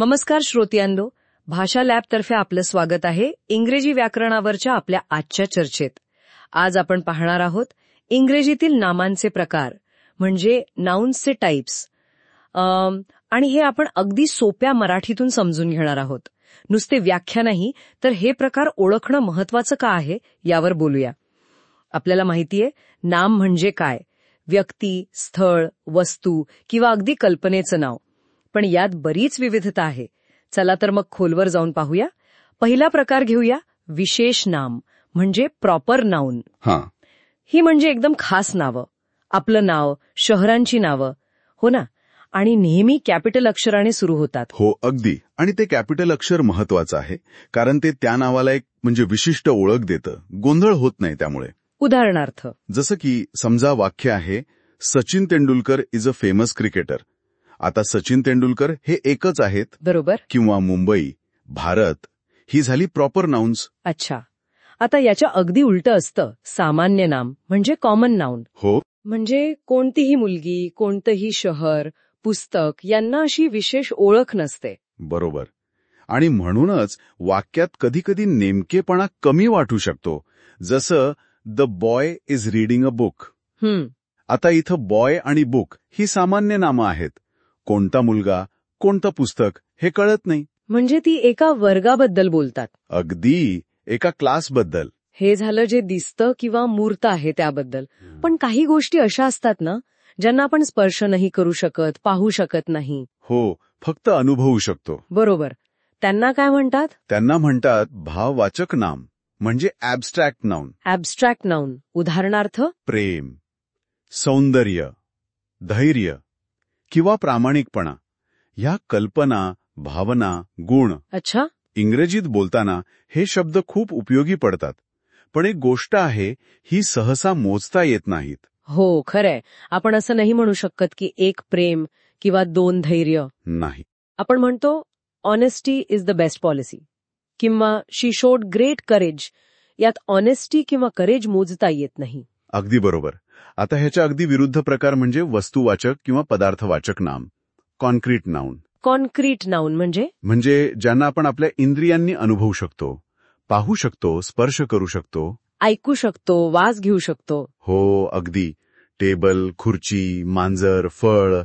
नमस्कार श्रोत्यांनो, भाषा लॅबतर्फे आपलं स्वागत आहे इंग्रजी व्याकरणावरच्या आपल्या आजच्या चर्चेत. आज आपण पाहणार आहोत इंग्रजीतील नामांचे प्रकार, म्हणजे नाउन्सचे टाइप्स. आणि हे आपण अगदी सोप्या मराठीतून समजून घेणार आहोत. नुसते व्याख्या नाही, तर हे प्रकार ओळखणं महत्वाचं का आहे यावर बोलूया. आपल्याला माहितीये, नाम म्हणजे काय? व्यक्ती, स्थळ, वस्तू किंवा अगदी कल्पनेचं नाव. पण यात बरीच विविधता आहे. चला तर मग खोलवर जाऊन पाहूया. पहिला प्रकार घेऊया, विशेष नाम म्हणजे प्रॉपर नाउन. ही म्हणजे एकदम खास नावं, आपलं नाव, शहरांची नावं, हो ना, आणि नेहमी कॅपिटल अक्षराने सुरू होतात. हो, अगदी. आणि ते कॅपिटल अक्षर महत्वाचं आहे, कारण ते त्या नावाला एक म्हणजे विशिष्ट ओळख देतं, गोंधळ होत नाही त्यामुळे. उदाहरणार्थ, जसं की समजा वाक्य आहे, Sachin Tendulkar is a famous cricketer. आता सचिन तेंडुलकर हे एकच आहेत, बरोबर. किंवा मुंबई, भारत, ही झाली प्रॉपर नाउन्स. अच्छा, आता याच्या अगदी उलटं असतं सामान्य नाम म्हणजे कॉमन नाउन. हो, म्हणजे कोणतीही मुलगी, कोणतंही शहर, पुस्तक यांना अशी विशेष ओळख नसते. बरोबर. आणि म्हणूनच वाक्यात कधीकधी नेमकेपणा कमी वाटू शकतो. जसं the boy is reading a book. आता इथं बॉय आणि बुक ही सामान्य नामं आहेत. कोणता मुलगा, कोणतं पुस्तक हे कळत नाही. म्हणजे ती एका वर्गाबद्दल बोलतात. अगदी, एका क्लासबद्दल. हे झालं जे दिसतं किंवा मूर्त आहे त्याबद्दल. पण काही गोष्टी अशा असतात ना, ज्यांना आपण स्पर्श नाही करू शकत, पाहू शकत नाही. हो, फक्त अनुभवू शकतो. बरोबर. त्यांना काय म्हणतात? त्यांना म्हणतात भाववाचक नाम, म्हणजे ॲब्स्ट्रॅक्ट नाउन. Abstract noun. उदाहरणार्थ, प्रेम, सौंदर्य, धैर्य किंवा प्रामाणिकपणा, ह्या कल्पना, भावना, गुण. अच्छा. इंग्रजीत बोलताना हे शब्द खूप उपयोगी पडतात. पण एक गोष्ट आहे, ही सहसा मोजता येत नाहीत. हो, खरंय. आपण असं नाही म्हणू शकत की एक प्रेम किंवा दोन धैर्य. नाही. आपण म्हणतो honesty is the best policy किंवा शी शोड ग्रेट करेज. यात ऑनेस्टी किंवा करेज मोजता येत नाही. अगदी बरोबर. आता ह्याच्या अगदी विरुद्ध प्रकार म्हणजे वस्तुवाचक किंवा पदार्थवाचक नाम, कॉन्क्रीट नाउन. कॉन्क्रीट नाउन म्हणजे ज्यांना आपण आपल्या इंद्रियांनी अनुभवू शकतो, पाहू शकतो, स्पर्श करू शकतो, ऐकू शकतो, वास घेऊ शकतो. हो, अगदी. टेबल, खुर्ची, मांजर, फळ.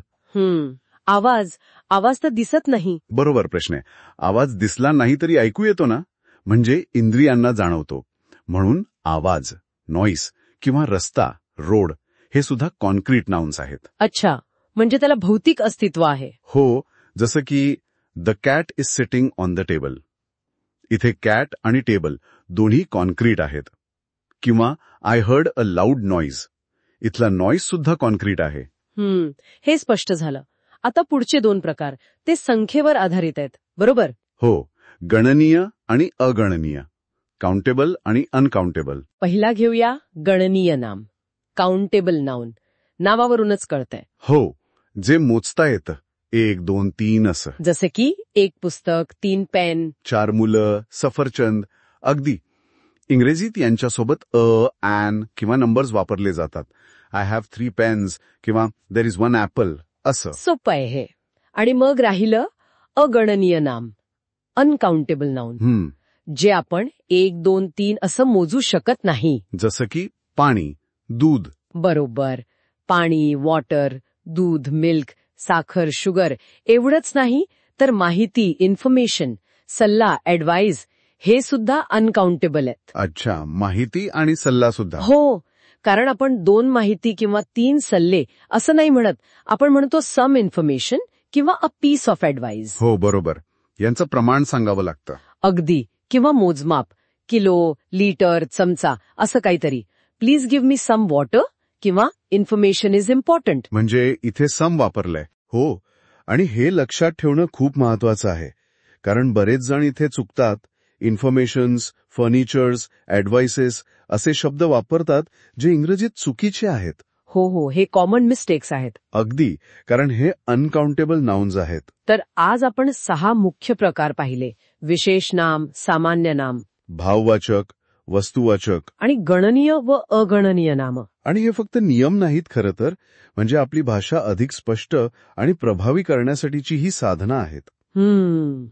आवाज तर दिसत नाही. बरोबर प्रश्न आहे. आवाज दिसला नाही तरी ऐकू येतो ना, म्हणजे इंद्रियांना जाणवतो. म्हणून आवाज, नॉईस किंवा रस्ता, रोड हे सुद्धा कॉन्क्रीट नाउन्स आहेत. अच्छा, म्हणजे त्याला भौतिक अस्तित्व आहे. हो, जसं की the cat is sitting on the table. इथे कॅट आणि टेबल दोन्ही कॉन्क्रीट आहेत. किंवा I heard a loud noise. इथला नॉईज सुद्धा कॉन्क्रीट आहे. हे स्पष्ट झालं. आता पुढचे दोन प्रकार ते संख्येवर आधारित आहेत, बरोबर? हो, गणनीय आणि अगणनीय, काउंटेबल आणि अनकाउंटेबल. पहिला घेऊया गणनीय नाम, काउंटेबल नाउन. नावावरूनच कळतंय. हो, जे मोजता येतं, 1, 2, 3 असं. जसे की एक पुस्तक, 3 पेन, 4 मुलं, सफरचंद. अगदी. इंग्रजीत यांच्यासोबत ॲन किंवा नंबर्स वापरले जातात. आय हॅव 3 पेन्स किंवा देर इज 1 ॲपल असं. सोपं आहे हे. आणि मग राहिलं अगणनीय नाम, अनकाउंटेबल नाउन, जे आपण 1, 2, 3 असं मोजू शकत नाही. जसं की पाणी, दूध. बरोबर. पाणी, वॉटर, दूध, मिल्क, साखर, शुगर एवढंच नाही तर माहिती, इन्फॉर्मेशन, सल्ला, ॲडवाईज हे सुद्धा अनकाउंटेबल आहेत. अच्छा, माहिती आणि सल्ला सुद्धा. हो, कारण आपण 2 माहिती किंवा 3 सल्ले असं नाही म्हणत. आपण म्हणतो सम इन्फॉर्मेशन किंवा अ पीस ऑफ ॲडवाईज. हो, बरोबर. यांचं प्रमाण सांगावं लागतं. अगदी. किंवा मोजमाप, किलो, लिटर, चमचा असं काहीतरी. Please give me some water किंवा इन्फॉर्मेशन इज इम्पॉर्टंट. म्हणजे इथे सम वापरलंय. हो, आणि हे लक्षात ठेवणं खूप महत्वाचं आहे, कारण बरेच जण इथे चुकतात. इन्फॉर्मेशन्स, फर्निचर्स, ॲडवाइसेस असे शब्द वापरतात जे इंग्रजीत चुकीचे आहेत. हो, हे कॉमन मिस्टेक्स आहेत. अगदी, कारण हे अनकाउंटेबल नाउन्स आहेत. तर आज आपण 6 मुख्य प्रकार पाहिले: विशेष नाम, सामान्य नाम, भाववाचक, वस्तुवाचक आणि गणनीय व अगणनीय नाम. आणि हे फक्त नियम नाहीत खरं तर, म्हणजे आपली भाषा अधिक स्पष्ट आणि प्रभावी करण्यासाठीची ही साधनं आहेत.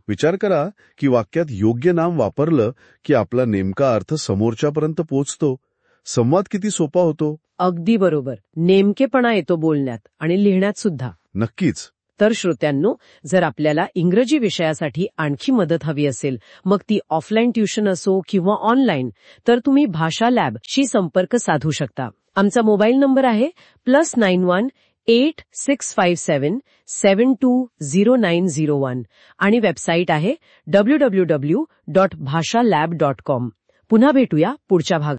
विचार करा की वाक्यात योग्य नाम वापरलं की आपला नेमका अर्थ समोरच्यापर्यंत पोहोचतो. संवाद किती सोपा होतो. अगदी बरोबर. नेमकेपणा येतो बोलण्यात आणि लिहिण्यात सुद्धा. नक्कीच. तर श्रोत्यांनो, जर आपल्याला इंग्रजी विषयासाठी आणखी मदत हवी असेल, मग ती ऑफलाईन ट्युशन असो किंवा ऑनलाईन, तर तुम्ही भाषा लॅबशी संपर्क साधू शकता. आमचा मोबाईल नंबर आहे +91 8657720901 आणि वेबसाईट आहे www.bhashalab.com. पुन्हा भेटूया पुढच्या भागात.